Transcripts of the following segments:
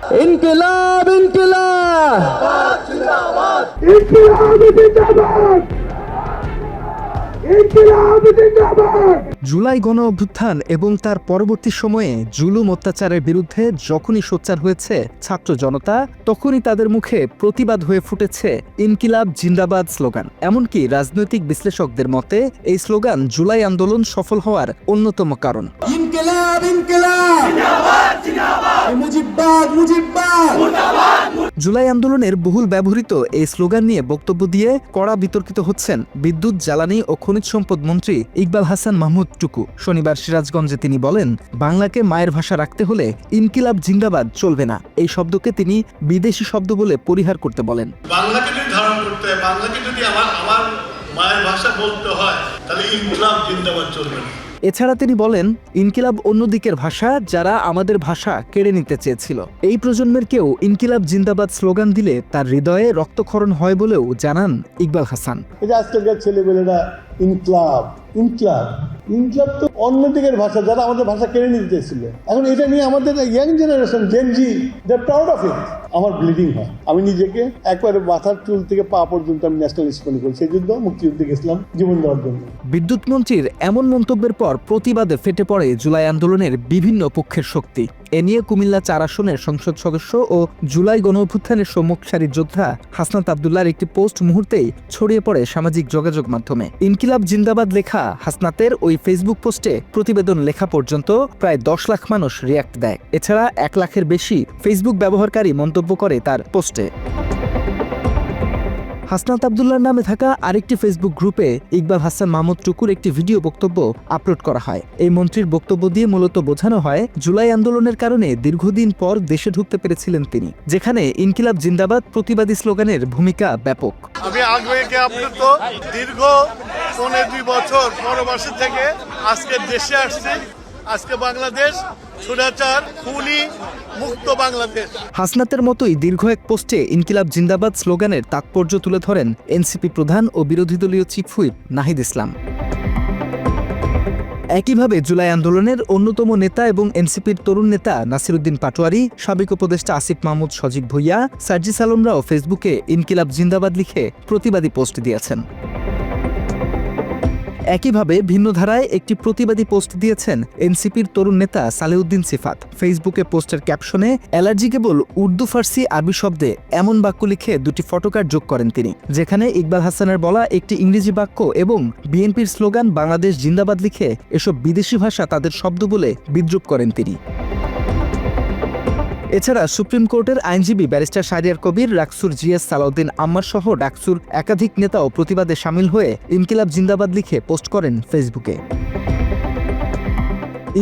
ইনকিলাব ইনকিলাব জিন্দাবাদ ইনকিলাব জিন্দাবাদ ইনকিলাব জিন্দাবাদ। জুলাই গণ অভ্যুত্থান এবং তার পরবর্তী সময়ে জুলুম অত্যাচারের বিরুদ্ধে যখনই সোচ্চার হয়েছে ছাত্র জনতা, তখনই তাদের মুখে প্রতিবাদ হয়ে ফুটেছে ইনকিলাব জিন্দাবাদ স্লোগান। এমনকি রাজনৈতিক বিশ্লেষকদের মতে এই স্লোগান জুলাই আন্দোলন সফল হওয়ার অন্যতম কারণ। ইনকিলাব ইনকিলাব জিন্দাবাদ জিন্দাবাদ মুজিববাদ মুজিববাদ মুর্দাবাদ। জুলাই আন্দোলনের বহুল ব্যবহৃত এই স্লোগান নিয়ে বক্তব্য দিয়ে কড়া বিতর্কিত হচ্ছেন বিদ্যুৎ, জ্বালানি ও খনিজ সম্পদ মন্ত্রী ইকবাল হাসান মাহমুদ টুকু। শনিবার সিরাজগঞ্জে তিনি বলেন, বাংলাকে মায়ের ভাষা রাখতে হলে ইনকিলাব জিন্দাবাদ চলবে না। এই শব্দকে তিনি বিদেশি শব্দ বলে পরিহার করতে বলেন। বাংলাকে যদি ধারণ করতে হয়, বাংলাকে যদি আমার মায়ের ভাষা বলতে হয়, তাহলে ইনকিলাব জিন্দাবাদ চলবে না। এছাড়া তিনি বলেন, ইনকিলাব অন্য দিকের ভাষা, যারা আমাদের ভাষা কেড়ে নিতে চেয়েছিল। এই প্রজন্মের কেউ ইনকিলাব জিন্দাবাদ স্লোগান দিলে তার হৃদয়ে রক্তক্ষরণ হয় বলেও জানান ইকবাল হাসান। এই যে আজকালকার ছেলেমেয়েরা ইনকিলাব ইনকিলাব ইনকিলাব তো অন্য দিকের ভাষা, যারা আমাদের ভাষা কেড়ে নিতে চেয়েছিল। এখন এটা নিয়ে আমাদের young generation Gen Z they are proud of it. আমার ব্লিডিং হয়। আমি নিজেকে একবারে মাথার চুল থেকে পা পর্যন্ত আমি ন্যাশনালিস্ট মনে করি। সেই যুদ্ধ মুক্তিযুদ্ধে গেছিলাম জীবন দেওয়ার জন্য। বিদ্যুৎ মন্ত্রীর এমন মন্তব্যের পর প্রতিবাদে ফেটে পড়ে জুলাই আন্দোলনের বিভিন্ন পক্ষের শক্তি। এ নিয়ে কুমিল্লা 4 আসনের সংসদ সদস্য ও জুলাই গণঅভ্যুত্থানের সম্মুখ সারির যোদ্ধা হাসনাত আবদুল্লাহর একটি পোস্ট মুহূর্তেই ছড়িয়ে পড়ে সামাজিক যোগাযোগ মাধ্যমে। ইনকিলাব জিন্দাবাদ লেখা হাসনাতের ওই ফেসবুক পোস্টে প্রতিবেদন লেখা পর্যন্ত প্রায় 10 লাখ মানুষ রিয়াক্ট দেয়। এছাড়া 1 লাখের বেশি ফেসবুক ব্যবহারকারী মন্তব্য করে তার পোস্টে। হাসনাত আবদুল্লাহর নামে থাকা আরেকটি ফেসবুক গ্রুপে ইকবাল হাসান মাহমুদ টুকুর একটি ভিডিও বক্তব্য আপলোড করা হয়। এই মন্ত্রীর বক্তব্য দিয়ে মূলত বোঝানো হয়, জুলাই আন্দোলনের কারণে দীর্ঘদিন পর দেশে ঢুকতে পেরেছিলেন তিনি, যেখানে ইনকিলাব জিন্দাবাদ প্রতিবাদী স্লোগানের ভূমিকা ব্যাপক। আমি আগ্রহীকে আপ্লুত। দীর্ঘ 2.5 বছর পরবাসী থেকে আজকে দেশে আসছি। আজকে বাংলাদেশ সুরাচার খুনি মুক্ত বাংলাদেশ। হাসনাতের মতোই দীর্ঘ এক পোস্টে ইনকিলাব জিন্দাবাদ স্লোগানের তাৎপর্য তুলে ধরেন এনসিপি প্রধান ও বিরোধী দলীয় চিফ হুইপ নাহিদ ইসলাম। একইভাবে জুলাই আন্দোলনের অন্যতম নেতা এবং এনসিপির তরুণ নেতা নাসিরউদ্দিন পাটোয়ারি, সাবেক উপদেষ্টা আসিফ মাহমুদ সজীব ভুইয়া, সার্জিস আলমরাও ফেসবুকে ইনকিলাব জিন্দাবাদ লিখে প্রতিবাদী পোস্ট দিয়েছেন। একইভাবে ভিন্ন ধারায় একটি প্রতিবাদী পোস্ট দিয়েছেন এনসিপির তরুণ নেতা সালেউদ্দিন সিফাত। ফেসবুকে পোস্টের ক্যাপশনে অ্যালার্জি কেবল উর্দু ফার্সি আরবি শব্দে এমন বাক্য লিখে 2টি ফটোকার্ড যোগ করেন তিনি, যেখানে ইকবাল হাসানের বলা একটি ইংরেজি বাক্য এবং বিএনপির স্লোগান বাংলাদেশ জিন্দাবাদ লিখে এসব বিদেশি ভাষা তাদের শব্দ বলে বিদ্রূপ করেন তিনি। এছাড়া সুপ্রিম কোর্টের আইনজীবী ব্যারিস্টার শাহরিয়ার কবির, রাকসুর জিএস সালাউদ্দিন আম্মার সহ ডাকসুর একাধিক নেতাও প্রতিবাদে শামিল হয়ে ইনকিলাব জিন্দাবাদ লিখে পোস্ট করেন ফেসবুকে।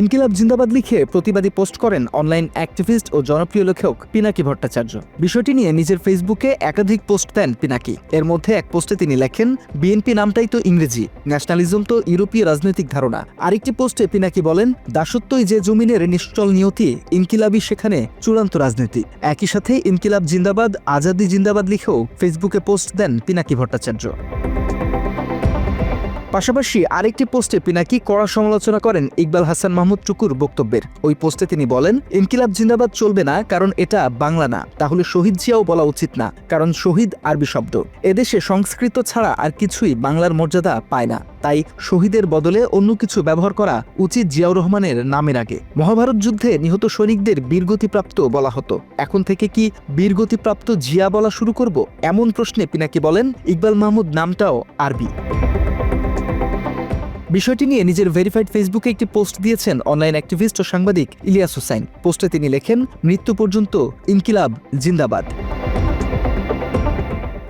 ইনকিলাব জিন্দাবাদ লিখে প্রতিবাদী পোস্ট করেন অনলাইন অ্যাক্টিভিস্ট ও জনপ্রিয় লেখক পিনাকি ভট্টাচার্য। বিষয়টি নিয়ে নিজের ফেসবুকে একাধিক পোস্ট দেন পিনাকি। এর মধ্যে এক পোস্টে তিনি লেখেন, বিএনপি নামটাই তো ইংরেজি, ন্যাশনালিজম তো ইউরোপীয় রাজনৈতিক ধারণা। আরেকটি পোস্টে পিনাকি বলেন, দাসত্বই যে জমিনের নিশ্চল নিয়তি, ইনকিলাবই সেখানে চূড়ান্ত রাজনীতি। একই সাথে ইনকিলাব জিন্দাবাদ, আজাদি জিন্দাবাদ লিখেও ফেসবুকে পোস্ট দেন পিনাকি ভট্টাচার্য। পাশাপাশি আরেকটি পোস্টে পিনাকি কড়া সমালোচনা করেন ইকবাল হাসান মাহমুদ টুকুর বক্তব্যের। ওই পোস্টে তিনি বলেন, ইনকিলাব জিন্দাবাদ চলবে না, কারণ এটা বাংলা না। তাহলে শহীদ জিয়াও বলা উচিত না, কারণ শহীদ আরবি শব্দ। এদেশে সংস্কৃত ছাড়া আর কিছুই বাংলার মর্যাদা পায় না। তাই শহীদের বদলে অন্য কিছু ব্যবহার করা উচিত জিয়াউর রহমানের নামের আগে। মহাভারত যুদ্ধে নিহত সৈনিকদের বীরগতিপ্রাপ্ত বলা হতো, এখন থেকে কি বীরগতিপ্রাপ্ত জিয়া বলা শুরু করব? এমন প্রশ্নে পিনাকি বলেন, ইকবাল মাহমুদ নামটাও আরবি। বিষয়টি নিয়ে নিজের ভেরিফাইড ফেসবুকে একটি পোস্ট দিয়েছেন অনলাইন অ্যাক্টিভিস্ট ও সাংবাদিক ইলিয়াস হুসাইন। পোস্টে তিনি লেখেন, মৃত্যু পর্যন্ত ইনকিলাব জিন্দাবাদ।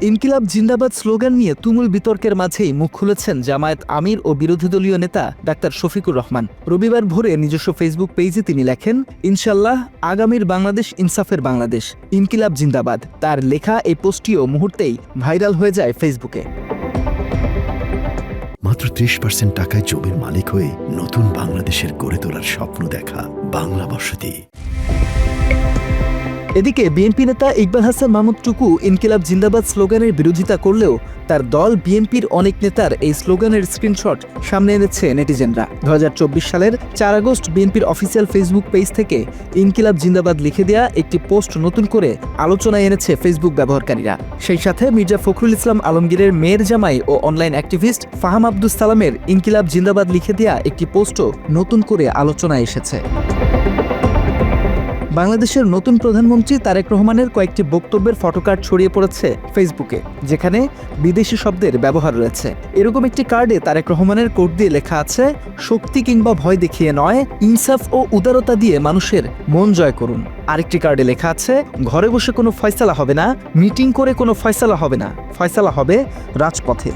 ইনকিলাব জিন্দাবাদ স্লোগান নিয়ে তুমুল বিতর্কের মাঝেই মুখ খুলেছেন জামায়াত আমির ও বিরোধী দলীয় নেতা ডাক্তার শফিকুর রহমান। রবিবার ভোরে নিজস্ব ফেসবুক পেজে তিনি লেখেন, ইনশাল্লাহ আগামীর বাংলাদেশ ইনসাফের বাংলাদেশ, ইনকিলাব জিন্দাবাদ। তার লেখা এই পোস্টটিও মুহূর্তেই ভাইরাল হয়ে যায় ফেসবুকে। মাত্র 30% টাকায় জমির মালিক হয়ে নতুন বাংলাদেশের গড়ে তোলার স্বপ্ন দেখা বাংলা বসতি। এদিকে বিএনপি নেতা ইকবাল হাসান মাহমুদ টুকু ইনকিলাব জিন্দাবাদ স্লোগানের বিরোধিতা করলেও তার দল বিএনপির অনেক নেতার এই স্লোগানের স্ক্রিনশট সামনে এনেছে নেটিজেনরা। 2024 সালের 4 আগস্ট বিএনপির অফিসিয়াল ফেসবুক পেজ থেকে ইনকিলাব জিন্দাবাদ লিখে দেয়া একটি পোস্ট নতুন করে আলোচনায় এনেছে ফেসবুক ব্যবহারকারীরা। সেই সাথে মির্জা ফখরুল ইসলাম আলমগীরের মেয়ের জামাই ও অনলাইন অ্যাক্টিভিস্ট ফাহাম আব্দুস সালামের ইনকিলাব জিন্দাবাদ লিখে দেয়া একটি পোস্টও নতুন করে আলোচনায় এসেছে। বাংলাদেশের নতুন প্রধানমন্ত্রী তারেক রহমানের কয়েকটি বক্তব্যের ফটোকার্ড ছড়িয়ে পড়েছে ফেসবুকে, যেখানে বিদেশি শব্দের ব্যবহার রয়েছে। এরকম একটি কার্ডে তারেক রহমানের কোট দিয়ে লেখা আছে, শক্তি কিংবা ভয় দেখিয়ে নয়, ইনসাফ ও উদারতা দিয়ে মানুষের মন জয় করুন। আরেকটি কার্ডে লেখা আছে, ঘরে বসে কোনো ফয়সালা হবে না, মিটিং করে কোনো ফয়সালা হবে না, ফয়সালা হবে রাজপথে।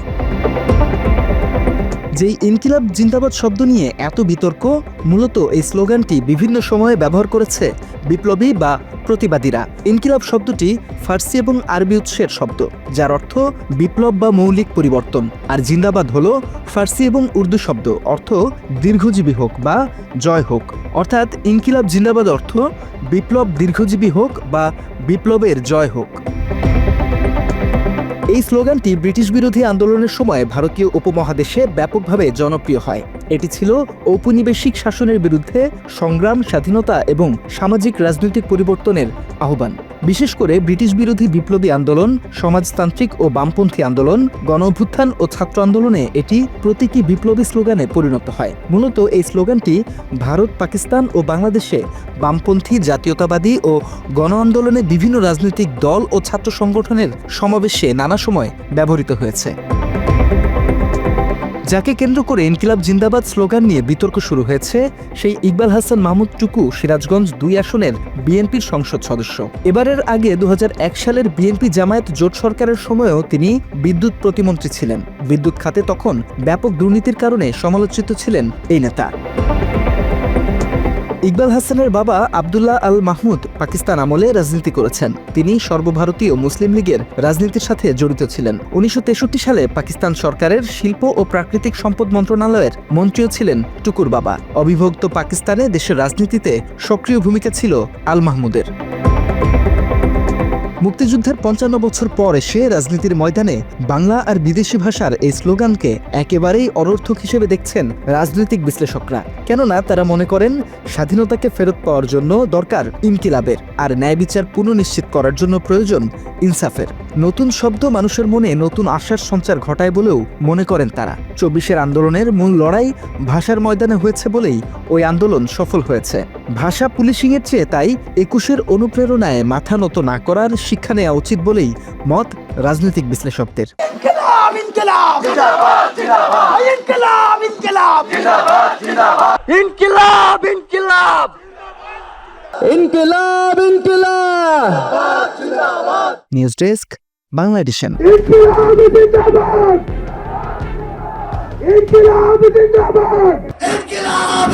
যেই ইনকিলাব জিন্দাবাদ শব্দ নিয়ে এত বিতর্ক, মূলত এই স্লোগানটি বিভিন্ন সময়ে ব্যবহার করেছে বিপ্লবী বা প্রতিবাদীরা। ইনকিলাব শব্দটি ফার্সি এবং আরবি উৎসের শব্দ, যার অর্থ বিপ্লব বা মৌলিক পরিবর্তন, আর জিন্দাবাদ হলো ফার্সি এবং উর্দু শব্দ, অর্থ দীর্ঘজীবী হোক বা জয় হোক। অর্থাৎ ইনকিলাব জিন্দাবাদ অর্থ বিপ্লব দীর্ঘজীবী হোক বা বিপ্লবের জয় হোক। এই স্লোগানটি ব্রিটিশ বিরোধী আন্দোলনের সময় ভারতীয় উপমহাদেশে ব্যাপকভাবে জনপ্রিয় হয়। এটি ছিল ঔপনিবেশিক শাসনের বিরুদ্ধে সংগ্রাম, স্বাধীনতা এবং সামাজিক রাজনৈতিক পরিবর্তনের আহ্বান। বিশেষ করে ব্রিটিশ বিরোধী বিপ্লবী আন্দোলন, সমাজতান্ত্রিক ও বামপন্থী আন্দোলন, গণঅভ্যুত্থান ও ছাত্র আন্দোলনে এটি প্রতীকী বিপ্লবী স্লোগানে পরিণত হয়। মূলত এই স্লোগানটি ভারত, পাকিস্তান ও বাংলাদেশে বামপন্থী, জাতীয়তাবাদী ও গণ আন্দোলনে বিভিন্ন রাজনৈতিক দল ও ছাত্র সংগঠনের সমাবেশে নানা সময় ব্যবহৃত হয়েছে। যাকে কেন্দ্র করে ইনকিলাব জিন্দাবাদ স্লোগান নিয়ে বিতর্ক শুরু হয়েছে সেই ইকবাল হাসান মাহমুদ টুকু সিরাজগঞ্জ 2 আসনের বিএনপির সংসদ সদস্য। এবারের আগে 2001 সালের বিএনপি জামায়াত জোট সরকারের সময়ও তিনি বিদ্যুৎ প্রতিমন্ত্রী ছিলেন। বিদ্যুৎ খাতে তখন ব্যাপক দুর্নীতির কারণে সমালোচিত ছিলেন এই নেতা। ইকবাল হাসানের বাবা আব্দুল্লাহ আল মাহমুদ পাকিস্তান আমলে রাজনীতি করেছেন। তিনি সর্বভারতীয় মুসলিম লীগের রাজনীতির সাথে জড়িত ছিলেন। 1963 সালে পাকিস্তান সরকারের শিল্প ও প্রাকৃতিক সম্পদ মন্ত্রণালয়ের মন্ত্রীও ছিলেন টুকুর বাবা। অবিভক্ত পাকিস্তানে দেশের রাজনীতিতে সক্রিয় ভূমিকা ছিল আল মাহমুদের। মুক্তিযুদ্ধের 55 বছর পর এসে রাজনীতির ময়দানে বাংলা আর বিদেশি ভাষার এই স্লোগানকে একেবারেই অনর্থক হিসেবে দেখছেন রাজনৈতিক বিশ্লেষকরা। কেননা তারা মনে করেন স্বাধীনতাকে ফেরত পাওয়ার জন্য দরকার ইনকিলাবের, আর ন্যায় বিচার পুনঃনিশ্চিত করার জন্য প্রয়োজন ইনসাফের। নতুন শব্দ মানুষের মনে নতুন আশার সঞ্চার ঘটায় বলেও মনে করেন তারা। 24-এর আন্দোলনের মূল লড়াই ভাষার ময়দানে হয়েছে বলেই ওই আন্দোলন সফল হয়েছে। ভাষা পুলিশিংয়ের চেয়ে তাই 21-এর অনুপ্রেরণায় মাথা নত না করার শিক্ষা নেওয়া উচিত বলেই মত রাজনৈতিক বিশ্লেষকদের। ইনকিলাব ইনকিলাব জিন্দাবাদ জিন্দাবাদ ইনকিলাব ইনকিলাব জিন্দাবাদ জিন্দাবাদ ইনকিলাব ইনকিলাব ইনকিলাব ইনকিলাব জিন্দাবাদ নিউজ ডেস্ক, বাংলা এডিশন। ইনকিলাব জিন্দাবাদ ইনকিলাব জিন্দাবাদ ইনকিলাব